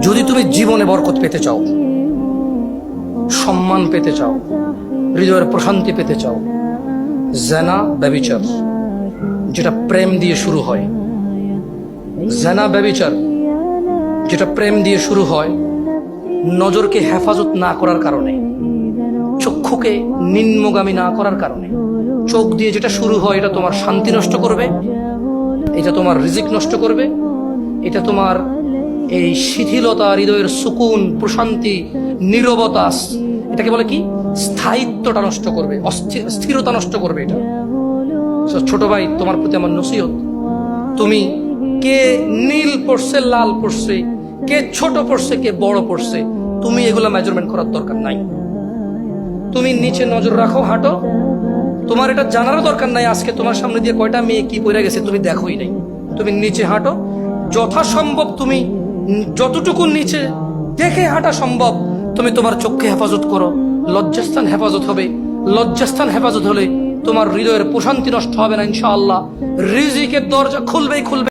যদি তুমি জীবনে বরকত পেতে চাও, সম্মান পেতে চাও, হৃদয়ের প্রশান্তি পেতে চাও, জেনা ব্যভিচার যেটা প্রেম দিয়ে শুরু হয়, জেনা ব্যভিচার যেটা প্রেম দিয়ে শুরু হয়, নজরকে হেফাজত না করার কারণে, চক্ষুকে নিম্নগামী না করার কারণে, চোখ দিয়ে যেটা শুরু হয় এটা তোমার শান্তি নষ্ট করবে, এটা তোমার রিজিক নষ্ট করবে, এটা তোমার এই শিথিলতা, হৃদয়ের সুকুন, প্রশান্তি, নীরবতা, এটাকে বলে কি স্থায়িত্বটা নষ্ট করবে, স্থিরতা নষ্ট করবে এটা। ছোট ভাই, তোমার প্রতি আমার নসিহত, তুমি কে নীল পড়ছে, লাল পড়ছে, কে ছোট পড়ছে, কে বড় পড়ছে, তুমি এগুলা মেজারমেন্ট করার দরকার নাই। তুমি নিচে নজর রাখো, হাঁটো, তোমার এটা জানারও দরকার নাই আজকে তোমার সামনে দিয়ে কয়টা মেয়ে কি পড়ে গেছে তুমি দেখোই নাই। তুমি নিচে হাঁটো, যথাসম্ভব তুমি যতটুকু নিচে দেখে হাঁটা সম্ভব তুমি তোমার চোখকে হেফাজত করো। লজ্জাস্থান হেফাজত হবে, লজ্জাস্থান হেফাজত হলে তোমার হৃদয়ের প্রশান্তি নষ্ট হবে না ইনশাআল্লাহ। রিজিকের দরজা খুলবেই খুলবে।